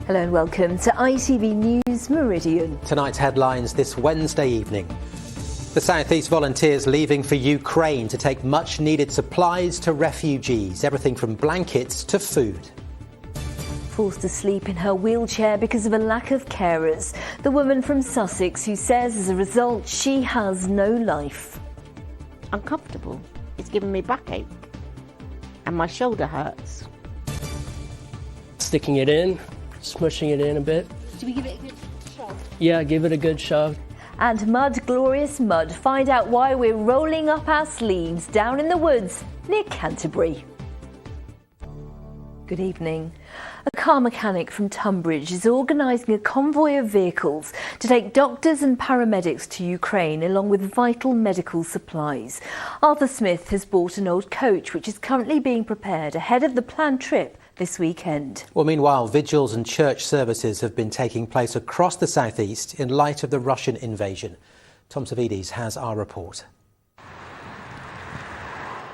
Hello and welcome to ITV News Meridian. Tonight's headlines this Wednesday evening. The South East volunteers leaving for Ukraine to take much needed supplies to refugees, everything from blankets to food. Forced to sleep in her wheelchair because of a lack of carers. The woman from Sussex who says as a result she has no life. Uncomfortable. It's giving me backache and my shoulder hurts. Sticking it in, smushing it in a bit. Do we give it a good shove? Yeah, give it a good shove. And mud, glorious mud. Find out why we're rolling up our sleeves down in the woods near Canterbury. Good evening. A car mechanic from Tunbridge is organising a convoy of vehicles to take doctors and paramedics to Ukraine along with vital medical supplies. Arthur Smith has bought an old coach which is currently being prepared ahead of the planned trip this weekend. Well, meanwhile, vigils and church services have been taking place across the southeast in light of the Russian invasion. Tom Savides has our report.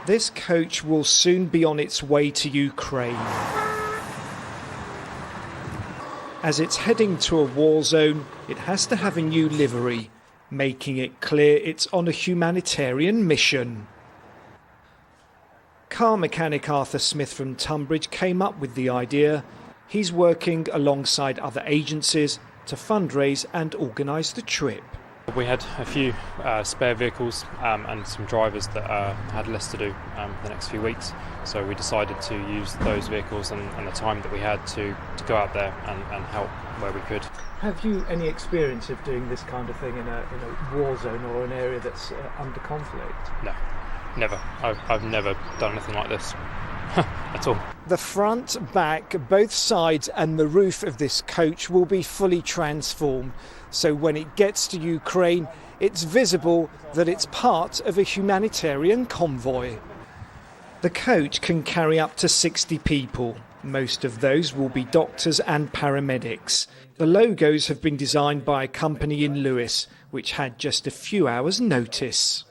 This coach will soon be on its way to Ukraine. As it's heading to a war zone, it has to have a new livery, making it clear it's on a humanitarian mission. Car mechanic Arthur Smith from Tunbridge came up with the idea. He's working alongside other agencies to fundraise and organise the trip. We had a few spare vehicles and some drivers that had less to do the next few weeks, so we decided to use those vehicles and the time that we had to go out there and help where we could. Have you any experience of doing this kind of thing in a war zone or an area that's under conflict? No, never. I've never done anything like this at all. The front, back, both sides and the roof of this coach will be fully transformed. So when it gets to Ukraine, it's visible that it's part of a humanitarian convoy. The coach can carry up to 60 people. Most of those will be doctors and paramedics. The logos have been designed by a company in Lewis, which had just a few hours' notice.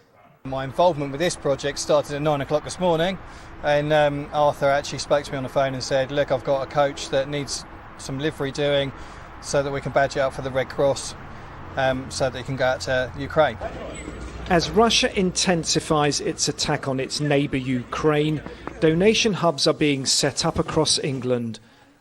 My involvement with this project started at 9 o'clock this morning, and Arthur actually spoke to me on the phone and said, look, I've got a coach that needs some livery doing so that we can badge it out for the Red Cross so that it can go out to Ukraine. As Russia intensifies its attack on its neighbour Ukraine, donation hubs are being set up across England.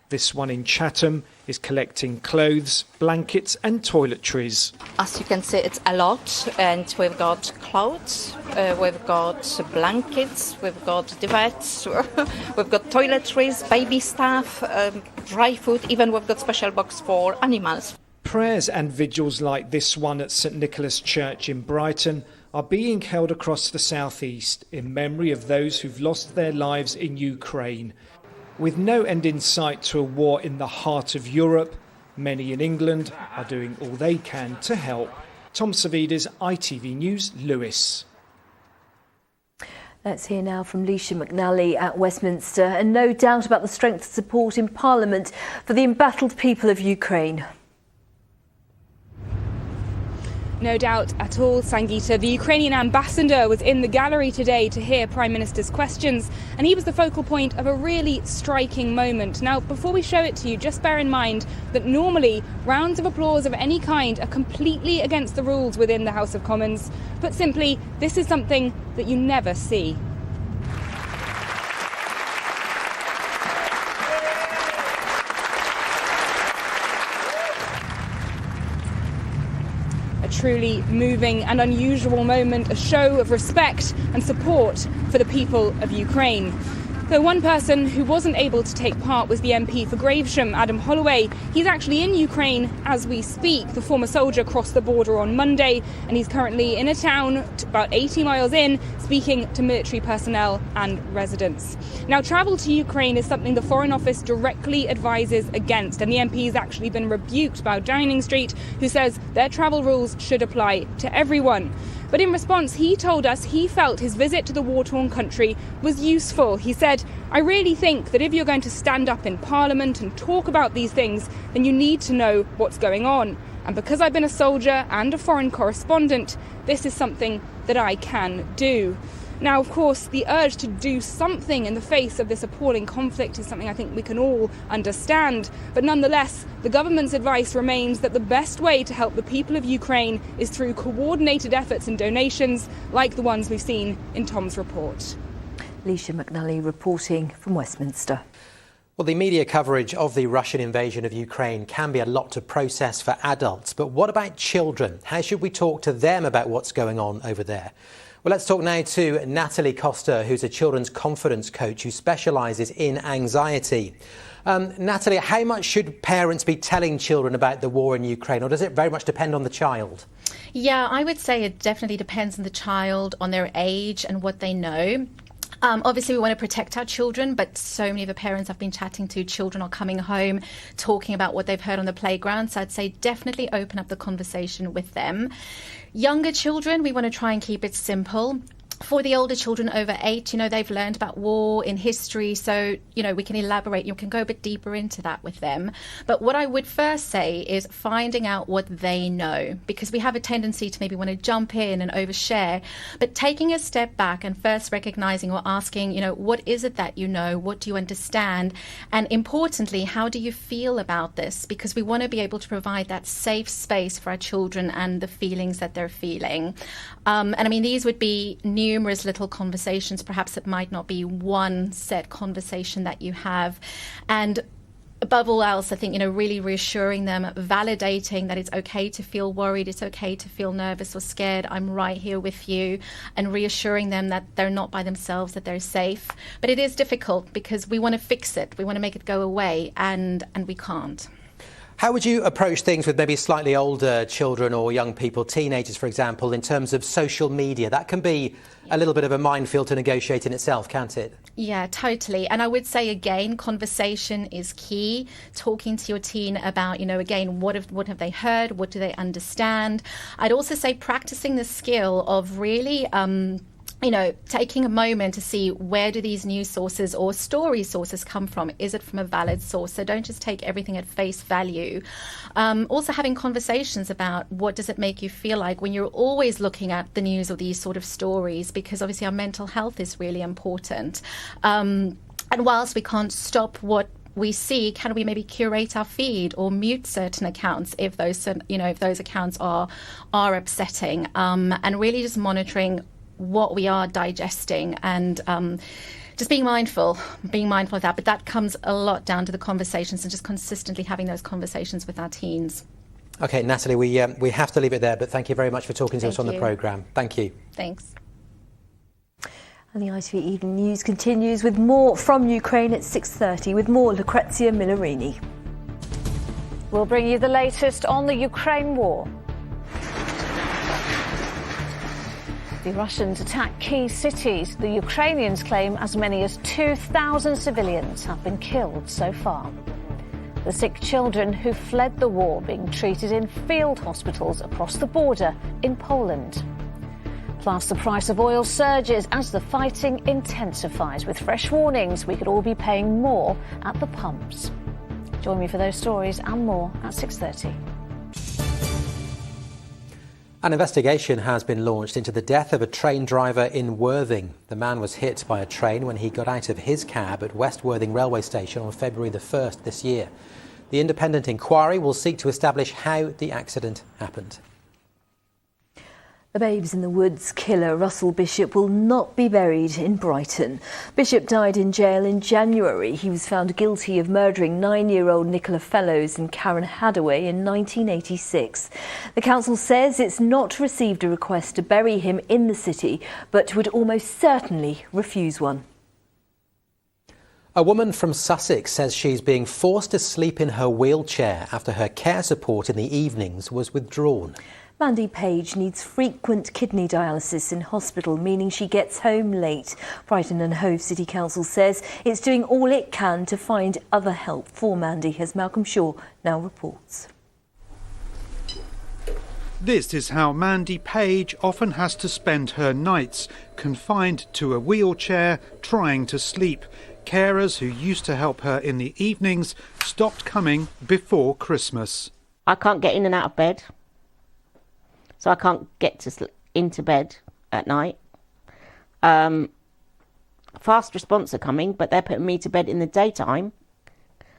This one in Chatham is collecting clothes, blankets and toiletries. As you can see, it's a lot, and we've got clothes, we've got blankets, we've got duvets, we've got toiletries, baby stuff, dry food, even we've got special box for animals. Prayers and vigils like this one at St Nicholas Church in Brighton are being held across the southeast in memory of those who've lost their lives in Ukraine. With no end in sight to a war in the heart of Europe, many in England are doing all they can to help. Tom Savides, ITV News, Lewis. Let's hear now from Leisha McNally at Westminster, and no doubt about the strength of support in Parliament for the embattled people of Ukraine. No doubt at all, Sangeeta. The Ukrainian ambassador was in the gallery today to hear Prime Minister's questions, and he was the focal point of a really striking moment. Now, before we show it to you, just bear in mind that normally rounds of applause of any kind are completely against the rules within the House of Commons. Put simply, this is something that you never see. Truly moving and unusual moment, a show of respect and support for the people of Ukraine. Though one person who wasn't able to take part was the MP for Gravesham, Adam Holloway. He's actually in Ukraine as we speak. The former soldier crossed the border on Monday, and he's currently in a town about 80 miles in, speaking to military personnel and residents. Now, travel to Ukraine is something the Foreign Office directly advises against, and the MP has actually been rebuked by Downing Street, who says their travel rules should apply to everyone. But in response, he told us he felt his visit to the war-torn country was useful. He said, I really think that if you're going to stand up in Parliament and talk about these things, then you need to know what's going on. And because I've been a soldier and a foreign correspondent, this is something that I can do. Now, of course, the urge to do something in the face of this appalling conflict is something I think we can all understand. But nonetheless, the government's advice remains that the best way to help the people of Ukraine is through coordinated efforts and donations like the ones we've seen in Tom's report. Leisha McNally reporting from Westminster. Well, the media coverage of the Russian invasion of Ukraine can be a lot to process for adults. But what about children? How should we talk to them about what's going on over there? Well, let's talk now to Natalie Costa, who's a children's confidence coach who specialises in anxiety. Natalie, how much should parents be telling children about the war in Ukraine, or does it very much depend on the child? Yeah, I would say it definitely depends on the child, on their age and what they know. Obviously, we want to protect our children, but so many of the parents I've been chatting to, children are coming home talking about what they've heard on the playground. So I'd say definitely open up the conversation with them. Younger children, we want to try and keep it simple. For the older children over 8, they've learned about war in history. So, we can elaborate. You can go a bit deeper into that with them. But what I would first say is finding out what they know, because we have a tendency to maybe want to jump in and overshare. But taking a step back and first recognizing or asking, what is it that you know? What do you understand? And importantly, how do you feel about this? Because we want to be able to provide that safe space for our children and the feelings that they're feeling. These would be numerous little conversations. Perhaps it might not be one set conversation that you have. And above all else, I think, really reassuring them, validating that it's okay to feel worried, it's okay to feel nervous or scared. I'm right here with you, and reassuring them that they're not by themselves, that they're safe. But it is difficult because we want to fix it. We want to make it go away, and we can't. How would you approach things with maybe slightly older children or young people, teenagers, for example, in terms of social media? That can be a little bit of a minefield to negotiate in itself, can't it? Yeah, totally. And I would say, again, conversation is key. Talking to your teen about, again, what have they heard? What do they understand? I'd also say practicing the skill of really taking a moment to see where do these news sources or story sources come from? Is it from a valid source? So don't just take everything at face value. Also having conversations about what does it make you feel like when you're always looking at the news or these sort of stories, because obviously our mental health is really important. And whilst we can't stop what we see, can we maybe curate our feed or mute certain accounts if those accounts are upsetting, and really just monitoring what we are digesting and just being mindful of that. But that comes a lot down to the conversations and just consistently having those conversations with our teens. OK, Natalie, we have to leave it there, but thank you very much for talking to us on the programme. Thank you. Thanks. And the ITV Evening News continues with more from Ukraine at 6:30 with more Lucrezia Millarini. We'll bring you the latest on the Ukraine war. The Russians attack key cities. The Ukrainians claim as many as 2,000 civilians have been killed so far. The sick children who fled the war being treated in field hospitals across the border in Poland. Plus, the price of oil surges as the fighting intensifies, with fresh warnings we could all be paying more at the pumps. Join me for those stories and more at 6:30. An investigation has been launched into the death of a train driver in Worthing. The man was hit by a train when he got out of his cab at West Worthing railway station on February the 1st this year. The independent inquiry will seek to establish how the accident happened. The Babes in the Woods killer Russell Bishop will not be buried in Brighton. Bishop died in jail in January. He was found guilty of murdering 9-year-old Nicola Fellows and Karen Hadaway in 1986. The council says it's not received a request to bury him in the city, but would almost certainly refuse one. A woman from Sussex says she's being forced to sleep in her wheelchair after her care support in the evenings was withdrawn. Mandy Page needs frequent kidney dialysis in hospital, meaning she gets home late. Brighton and Hove City Council says it's doing all it can to find other help for Mandy, as Malcolm Shaw now reports. This is how Mandy Page often has to spend her nights, confined to a wheelchair, trying to sleep. Carers who used to help her in the evenings stopped coming before Christmas. I can't get in and out of bed. So I can't get into bed at night. Fast response are coming, but they're putting me to bed in the daytime.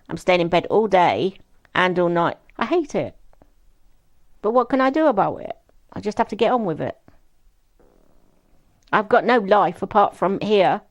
I'm staying in bed all day and all night. I hate it. But what can I do about it? I just have to get on with it. I've got no life apart from here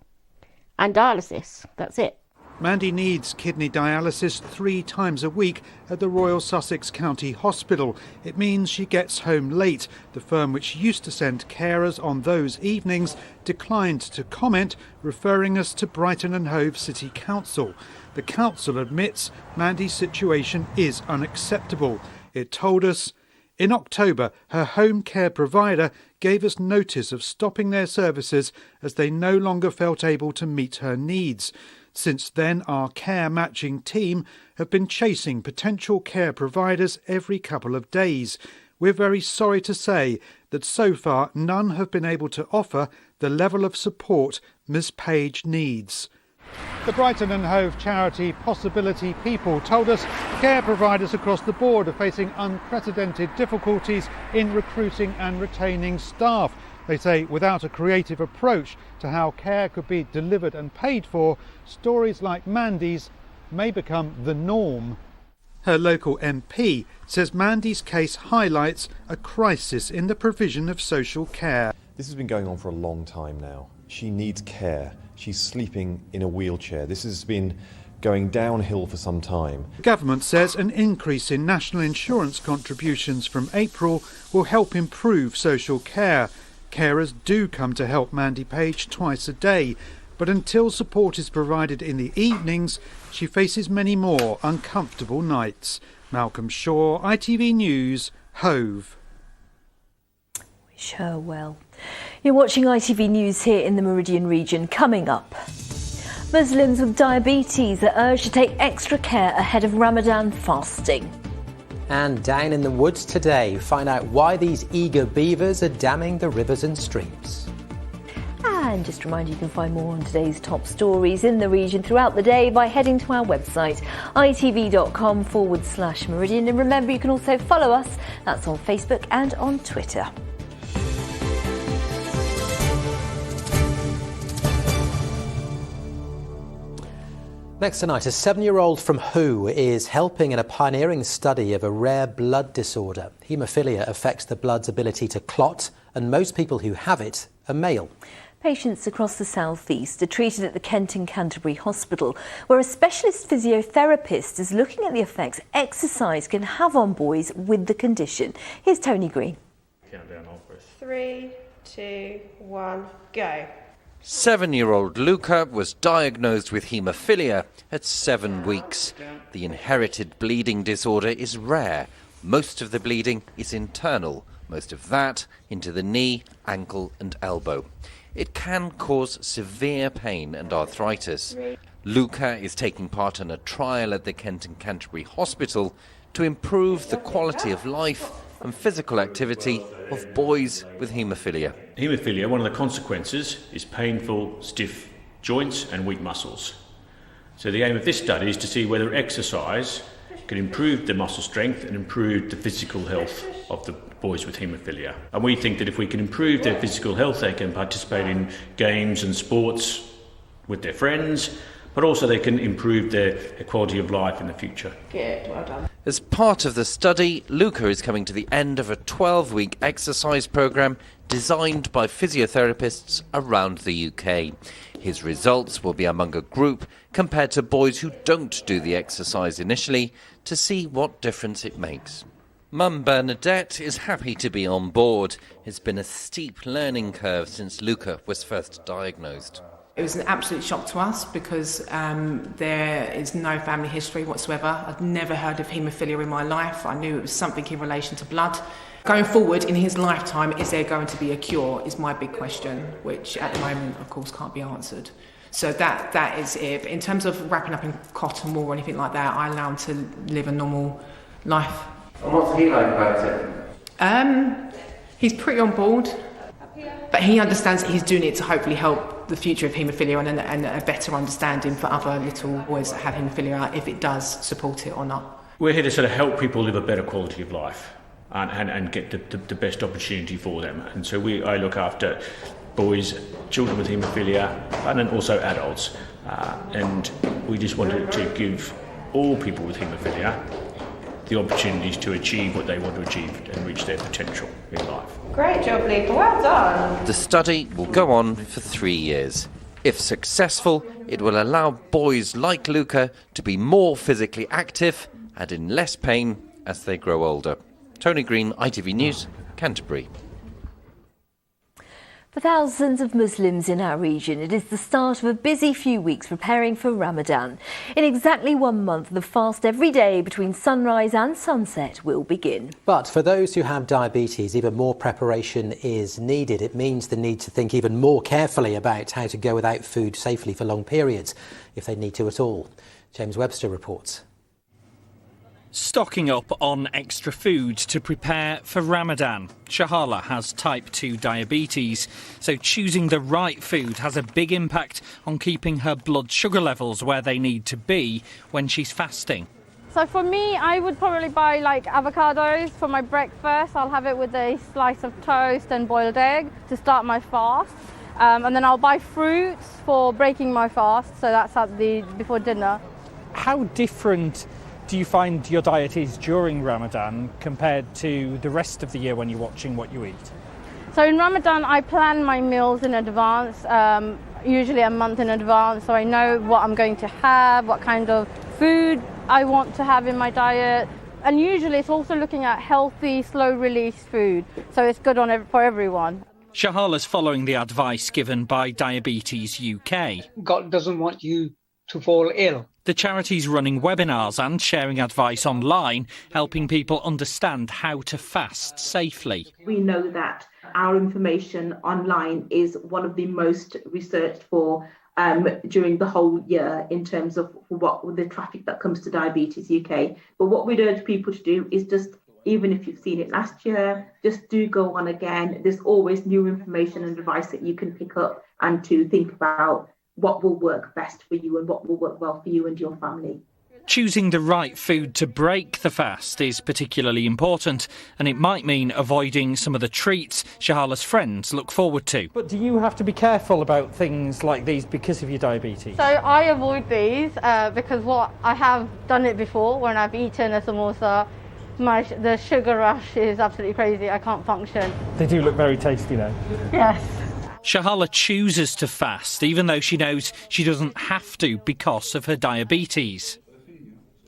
and dialysis. That's it. Mandy needs kidney dialysis 3 times a week at the Royal Sussex County Hospital. It means she gets home late. The firm which used to send carers on those evenings declined to comment, referring us to Brighton and Hove City Council. The council admits Mandy's situation is unacceptable. It told us, in October, her home care provider gave us notice of stopping their services as they no longer felt able to meet her needs. Since then, our care matching team have been chasing potential care providers every couple of days. We're very sorry to say that so far none have been able to offer the level of support Ms Page needs. The Brighton and Hove charity Possibility People told us care providers across the board are facing unprecedented difficulties in recruiting and retaining staff. They say without a creative approach to how care could be delivered and paid for, stories like Mandy's may become the norm. Her local MP says Mandy's case highlights a crisis in the provision of social care. This has been going on for a long time now. She needs care. She's sleeping in a wheelchair. This has been going downhill for some time. The government says an increase in national insurance contributions from April will help improve social care. Carers do come to help Mandy Page twice a day, but until support is provided in the evenings, she faces many more uncomfortable nights. Malcolm Shaw, ITV News, Hove. Wish her well. You're watching ITV News here in the Meridian region. Coming up, Muslims with diabetes are urged to take extra care ahead of Ramadan fasting. And down in the woods today, find out why these eager beavers are damming the rivers and streams. And just a reminder, you can find more on today's top stories in the region throughout the day by heading to our website, itv.com/Meridian. And remember, you can also follow us. That's on Facebook and on Twitter. Next tonight, a 7-year-old from Who is helping in a pioneering study of a rare blood disorder. Hemophilia affects the blood's ability to clot, and most people who have it are male. Patients across the South East are treated at the Kent and Canterbury Hospital, where a specialist physiotherapist is looking at the effects exercise can have on boys with the condition. Here's Tony Green. Countdown off. 3, 2, 1, go. 7-year-old Luca was diagnosed with haemophilia at 7 weeks. The inherited bleeding disorder is rare. Most of the bleeding is internal, most of that into the knee, ankle and elbow. It can cause severe pain and arthritis. Luca is taking part in a trial at the Kent and Canterbury Hospital to improve the quality of life and physical activity of boys with haemophilia. Haemophilia, one of the consequences is painful, stiff joints and weak muscles. So the aim of this study is to see whether exercise can improve the muscle strength and improve the physical health of the boys with haemophilia. And we think that if we can improve their physical health, they can participate in games and sports with their friends, but also they can improve their quality of life in the future. Good, well done. As part of the study, Luca is coming to the end of a 12-week exercise programme designed by physiotherapists around the UK. His results will be among a group compared to boys who don't do the exercise initially to see what difference it makes. Mum Bernadette is happy to be on board. It's been a steep learning curve since Luca was first diagnosed. It was an absolute shock to us because there is no family history whatsoever. I'd never heard of haemophilia in my life. I knew it was something in relation to blood. Going forward in his lifetime, is there going to be a cure is my big question, which at the moment, of course, can't be answered. So that is it. In terms of wrapping up in cotton wool or anything like that, I allow him to live a normal life. And what's he like about it? He's pretty on board, but he understands that he's doing it to hopefully help the future of haemophilia and a better understanding for other little boys that have haemophilia, if it does support it or not. We're here to sort of help people live a better quality of life and get the best opportunity for them. And so I look after boys, children with haemophilia, and then also adults. And we just wanted to give all people with haemophilia the opportunities to achieve what they want to achieve and reach their potential in life. Great job, Luca. Well done. The study will go on for 3 years. If successful, it will allow boys like Luca to be more physically active and in less pain as they grow older. Tony Green, ITV News, Canterbury. For thousands of Muslims in our region, it is the start of a busy few weeks preparing for Ramadan. In exactly 1 month, the fast every day between sunrise and sunset will begin. But for those who have diabetes, even more preparation is needed. It means the need to think even more carefully about how to go without food safely for long periods, if they need to at all. James Webster reports. Stocking up on extra food to prepare for Ramadan. Shahala has type 2 diabetes, so choosing the right food has a big impact on keeping her blood sugar levels where they need to be when she's fasting. So for me, I would probably buy like avocados for my breakfast. I'll have it with a slice of toast and boiled egg to start my fast. And then I'll buy fruits for breaking my fast, so that's at before dinner. How different do you find your diet is during Ramadan compared to the rest of the year when you're watching what you eat? So in Ramadan, I plan my meals in advance, usually a month in advance, so I know what I'm going to have, what kind of food I want to have in my diet. And usually it's also looking at healthy, slow-release food, so it's good for everyone. Shahala's following the advice given by Diabetes UK. God doesn't want you to fall ill. The charity's running webinars and sharing advice online, helping people understand how to fast safely. We know that our information online is one of the most researched for during the whole year in terms of what the traffic that comes to Diabetes UK. But what we'd urge people to do is just, even if you've seen it last year, just do go on again. There's always new information and advice that you can pick up and to think about what will work best for you and what will work well for you and your family. Choosing the right food to break the fast is particularly important, and it might mean avoiding some of the treats Shahala's friends look forward to. But do you have to be careful about things like these because of your diabetes? So I avoid these because I have done it before when I've eaten a samosa. The sugar rush is absolutely crazy. I can't function. They do look very tasty though. Yes. Shahala chooses to fast, even though she knows she doesn't have to because of her diabetes.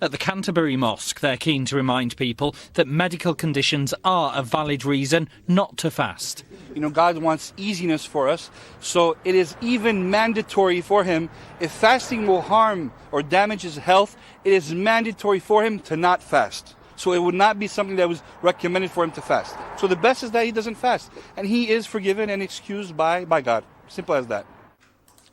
At the Canterbury Mosque, they're keen to remind people that medical conditions are a valid reason not to fast. You know, God wants easiness for us, so it is even mandatory for him. If fasting will harm or damage his health, it is mandatory for him to not fast. So it would not be something that was recommended for him to fast. So the best is that he doesn't fast. And he is forgiven and excused by God. Simple as that.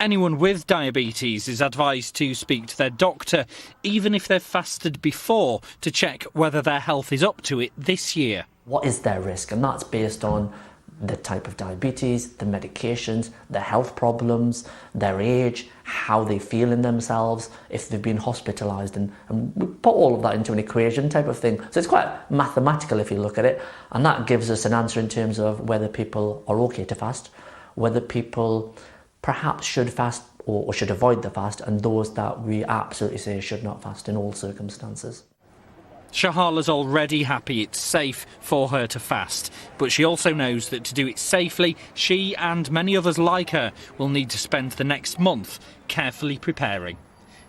Anyone with diabetes is advised to speak to their doctor, even if they've fasted before, to check whether their health is up to it this year. What is their risk? And that's based on the type of diabetes, the medications, the health problems, their age, how they feel in themselves, if they've been hospitalised, and we put all of that into an equation type of thing. So it's quite mathematical if you look at it, and that gives us an answer in terms of whether people are okay to fast, whether people perhaps should fast or should avoid the fast, and those that we absolutely say should not fast in all circumstances. Shahala's already happy it's safe for her to fast, but she also knows that to do it safely, she and many others like her will need to spend the next month carefully preparing.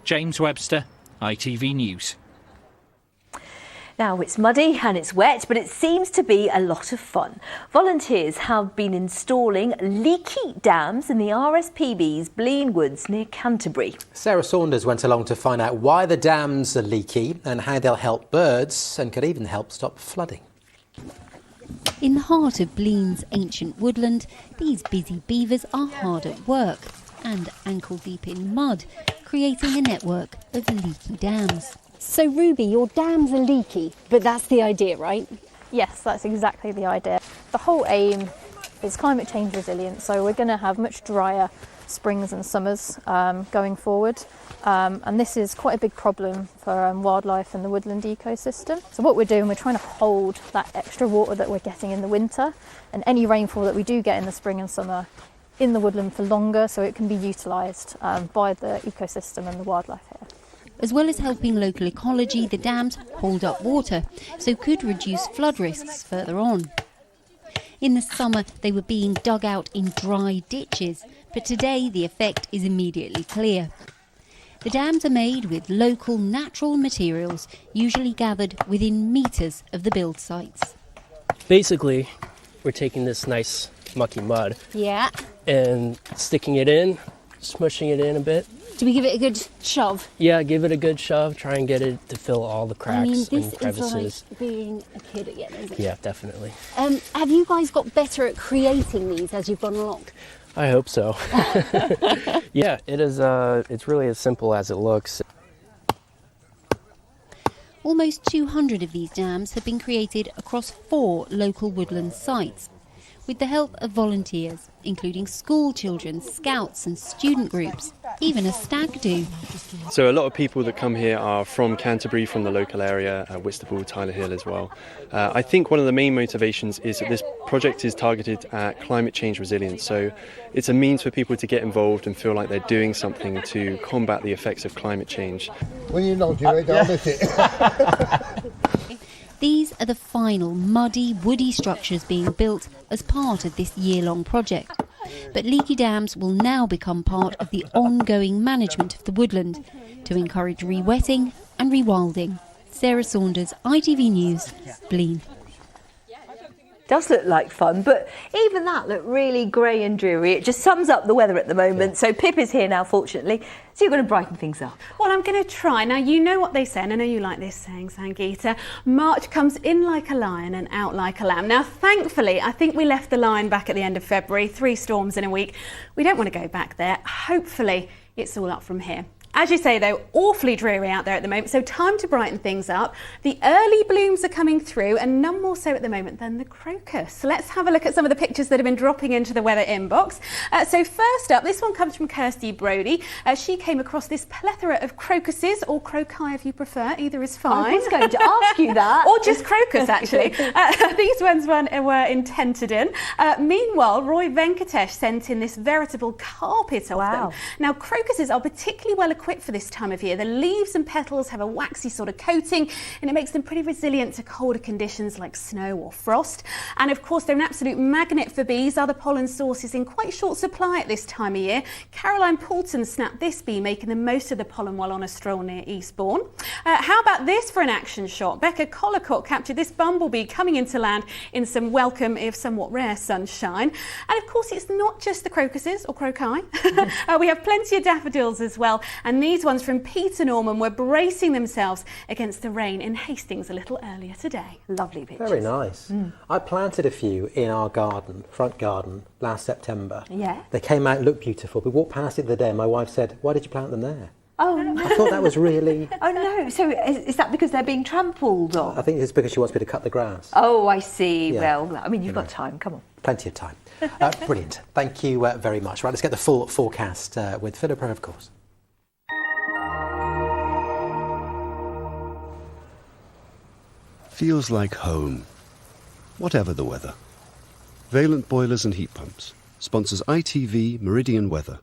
James Webster, ITV News. Now it's muddy and it's wet, but it seems to be a lot of fun. Volunteers have been installing leaky dams in the RSPB's Blean Woods near Canterbury. Sarah Saunders went along to find out why the dams are leaky and how they'll help birds and could even help stop flooding. In the heart of Blean's ancient woodland, these busy beavers are hard at work and ankle deep in mud, creating a network of leaky dams. So Ruby, your dams are leaky, but that's the idea, right? Yes, that's exactly the idea. The whole aim is climate change resilience, so we're going to have much drier springs and summers going forward, and this is quite a big problem for wildlife and the woodland ecosystem. So what we're doing, we're trying to hold that extra water that we're getting in the winter, and any rainfall that we do get in the spring and summer in the woodland for longer, so it can be utilised by the ecosystem and the wildlife here. As well as helping local ecology, the dams hold up water, so could reduce flood risks further on. In the summer, they were being dug out in dry ditches, but today the effect is immediately clear. The dams are made with local natural materials, usually gathered within metres of the build sites. Basically, we're taking this nice mucky mud and sticking it in, smushing it in a bit. Do we give it a good shove? Yeah, give it a good shove, try and get it to fill all the cracks and crevices. Is like being a kid again, isn't it? Yeah, definitely. Have you guys got better at creating these as you've gone along? I hope so. Yeah, it is. It's really as simple as it looks. Almost 200 of these dams have been created across 4 local woodland sites, with the help of volunteers, including school children, scouts and student groups, even a stag do. So a lot of people that come here are from Canterbury, from the local area, Whitstable, Tyler Hill as well. I think one of the main motivations is that this project is targeted at climate change resilience. So it's a means for people to get involved and feel like they're doing something to combat the effects of climate change. When you nod your head, I'll miss it. These are the final muddy, woody structures being built as part of this year-long project. But leaky dams will now become part of the ongoing management of the woodland to encourage re-wetting and rewilding. Sarah Saunders, ITV News, Blean. Does look like fun, but even that looked really grey and dreary. It just sums up the weather at the moment. So Pip is here now, fortunately, so you're going to brighten things up. Well, I'm going to try. Now, you know what they say, and I know you like this saying, Sangeeta. March comes in like a lion and out like a lamb. Now, thankfully, I think we left the line back at the end of February, 3 storms in a week. We don't want to go back there. Hopefully, it's all up from here. As you say, though, awfully dreary out there at the moment, so time to brighten things up. The early blooms are coming through, and none more so at the moment than the crocus. So let's have a look at some of the pictures that have been dropping into the weather inbox. So first up, this one comes from Kirsty Brodie. She came across this plethora of crocuses, or croci if you prefer, either is fine. I was going to ask you that. Or just crocus, actually. These ones were intended in. Meanwhile, Roy Venkatesh sent in this veritable carpet of them. Now, crocuses are particularly well equipped for this time of year. The leaves and petals have a waxy sort of coating, and it makes them pretty resilient to colder conditions like snow or frost. And of course, they're an absolute magnet for bees. Other pollen sources in quite short supply at this time of year. Caroline Poulton snapped this bee, making the most of the pollen while on a stroll near Eastbourne. How about this for an action shot? Becca Collicott captured this bumblebee coming into land in some welcome, if somewhat rare, sunshine. And of course, it's not just the crocuses or croci. We have plenty of daffodils as well. And these ones from Peter Norman were bracing themselves against the rain in Hastings a little earlier today. Lovely pictures. Very nice. I planted a few in our garden, front garden, last September. Yeah. They came out, looked beautiful. We walked past it the other day and my wife said, "Why did you plant them there?" Oh, no. I thought that was really... Oh, no. So is that because they're being trampled on? I think it's because she wants me to cut the grass. Oh, I see. Yeah. Well, I mean, you've got time. Come on. Plenty of time. Brilliant. Thank you very much. Right, let's get the full forecast with Philippa, of course. Feels like home, whatever the weather. Valent Boilers and Heat Pumps sponsors ITV Meridian Weather.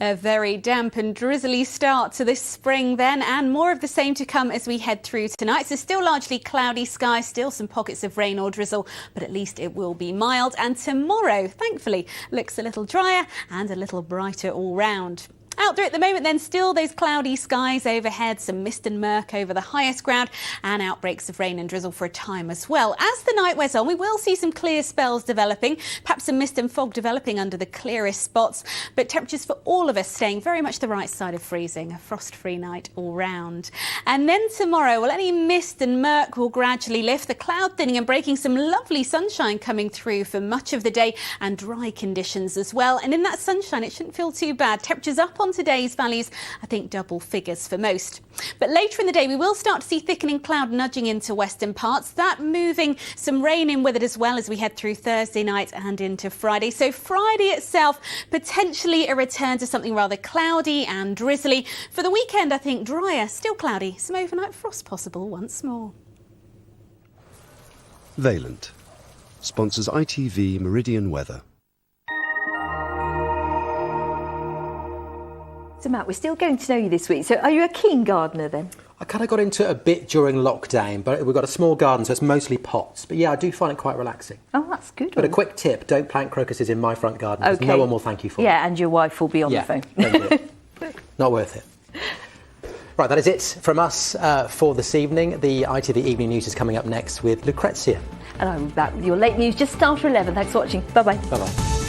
A very damp and drizzly start to this spring then, and more of the same to come as we head through tonight. So still largely cloudy skies, still some pockets of rain or drizzle, but at least it will be mild. And tomorrow, thankfully, looks a little drier and a little brighter all round. Out there at the moment then, still those cloudy skies overhead, some mist and murk over the highest ground, and outbreaks of rain and drizzle for a time as well. As the night wears on, we will see some clear spells developing, perhaps some mist and fog developing under the clearest spots, but temperatures for all of us staying very much the right side of freezing, a frost-free night all round. And then tomorrow, well, any mist and murk will gradually lift, the cloud thinning and breaking, some lovely sunshine coming through for much of the day, and dry conditions as well. And in that sunshine, it shouldn't feel too bad. Temperatures up on today's values, I think double figures for most. But later in the day, we will start to see thickening cloud nudging into western parts, that moving some rain in with it as well as we head through Thursday night and into Friday. So Friday itself, potentially a return to something rather cloudy and drizzly. For the weekend, I think drier, still cloudy, some overnight frost possible once more. Valent sponsors ITV Meridian Weather. So Matt, we're still getting to know you this week. So are you a keen gardener then? I kind of got into it a bit during lockdown, but we've got a small garden, so it's mostly pots. But yeah, I do find it quite relaxing. Oh, that's good. But a quick tip, don't plant crocuses in my front garden, because Okay. no one will thank you for it. Yeah, and your wife will be on the phone. Don't do it. Not worth it. Right, that is it from us for this evening. The ITV Evening News is coming up next with Lucrezia. And I'm back with your late news just after 11. Thanks for watching. Bye-bye. Bye-bye.